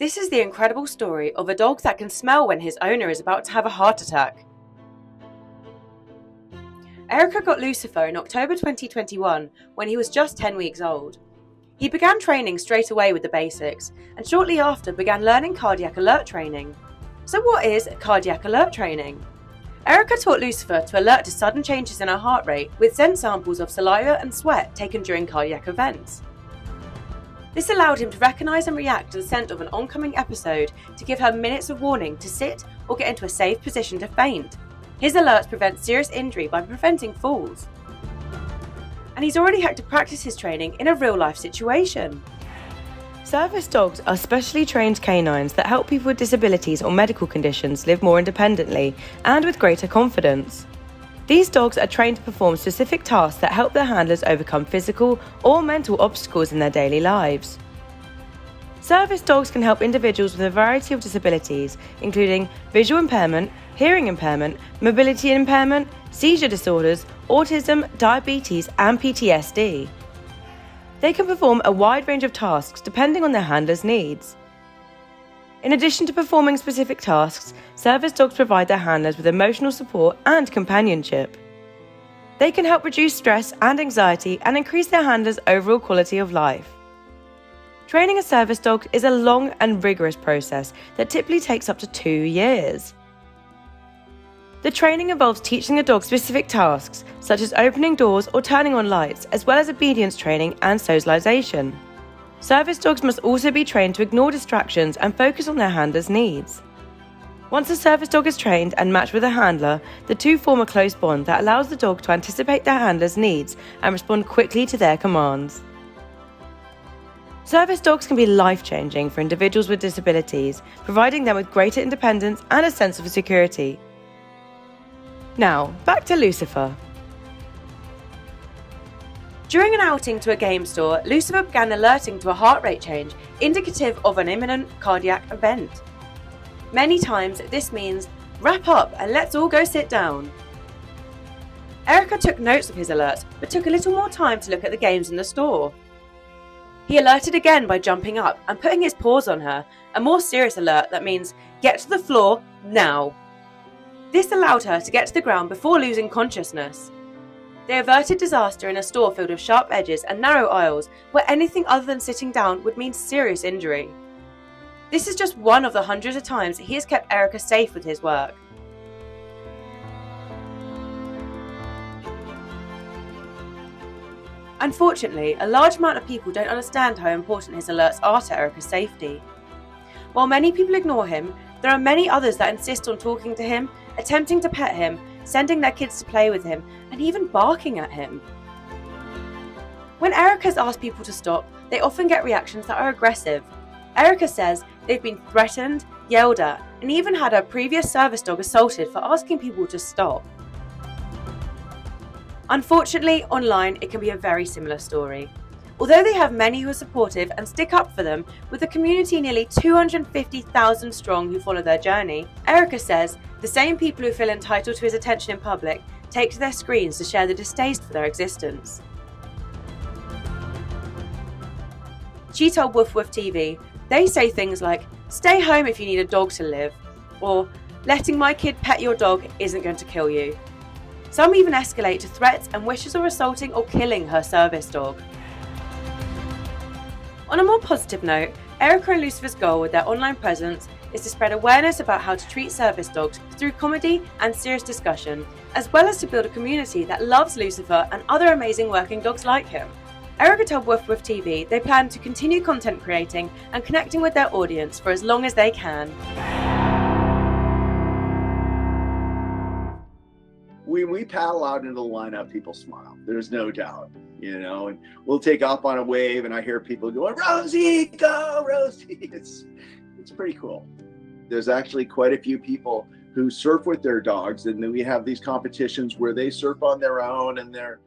This is the incredible story of a dog that can smell when his owner is about to have a heart attack. Erica got Lucifer in October 2021 when he was just 10 weeks old. He began training straight away with the basics and shortly after began learning cardiac alert training. So what is cardiac alert training? Erica taught Lucifer to alert to sudden changes in her heart rate with scent samples of saliva and sweat taken during cardiac events. This allowed him to recognise and react to the scent of an oncoming episode to give her minutes of warning to sit or get into a safe position to faint. His alerts prevent serious injury by preventing falls. And he's already had to practice his training in a real-life situation. Service dogs are specially trained canines that help people with disabilities or medical conditions live more independently and with greater confidence. These dogs are trained to perform specific tasks that help their handlers overcome physical or mental obstacles in their daily lives. Service dogs can help individuals with a variety of disabilities, including visual impairment, hearing impairment, mobility impairment, seizure disorders, autism, diabetes, and PTSD. They can perform a wide range of tasks depending on their handler's needs. In addition to performing specific tasks, service dogs provide their handlers with emotional support and companionship. They can help reduce stress and anxiety and increase their handlers' overall quality of life. Training a service dog is a long and rigorous process that typically takes up to 2 years. The training involves teaching the dog specific tasks, such as opening doors or turning on lights, as well as obedience training and socialization. Service dogs must also be trained to ignore distractions and focus on their handler's needs. Once a service dog is trained and matched with a handler, the two form a close bond that allows the dog to anticipate their handler's needs and respond quickly to their commands. Service dogs can be life-changing for individuals with disabilities, providing them with greater independence and a sense of security. Now, back to Lucifer. During an outing to a game store, Lucifer began alerting to a heart rate change, indicative of an imminent cardiac event. Many times, this means, wrap up and let's all go sit down. Erica took notes of his alerts, but took a little more time to look at the games in the store. He alerted again by jumping up and putting his paws on her, a more serious alert that means, get to the floor, now. This allowed her to get to the ground before losing consciousness. They averted disaster in a store filled with sharp edges and narrow aisles where anything other than sitting down would mean serious injury. This is just one of the hundreds of times he has kept Erica safe with his work. Unfortunately, a large amount of people don't understand how important his alerts are to Erica's safety. While many people ignore him, there are many others that insist on talking to him, attempting to pet him, sending their kids to play with him, and even barking at him. When Erica has asked people to stop, they often get reactions that are aggressive. Erica says they've been threatened, yelled at, and even had her previous service dog assaulted for asking people to stop. Unfortunately, online it can be a very similar story. Although they have many who are supportive and stick up for them, with a community nearly 250,000 strong who follow their journey, Erica says the same people who feel entitled to his attention in public take to their screens to share the distaste for their existence. She told WoofWoofTV, they say things like, stay home if you need a dog to live, or letting my kid pet your dog isn't going to kill you. Some even escalate to threats and wishes of assaulting or killing her service dog. On a more positive note, Erica and Lucifer's goal with their online presence is to spread awareness about how to treat service dogs through comedy and serious discussion, as well as to build a community that loves Lucifer and other amazing working dogs like him. Erica told WoofWoofTV they plan to continue content creating and connecting with their audience for as long as they can. When we paddle out into the lineup, people smile. There's no doubt, and we'll take off on a wave and I hear people going, Rosie, go, Rosie. It's pretty cool. There's actually quite a few people who surf with their dogs, and then we have these competitions where they surf on their own and they're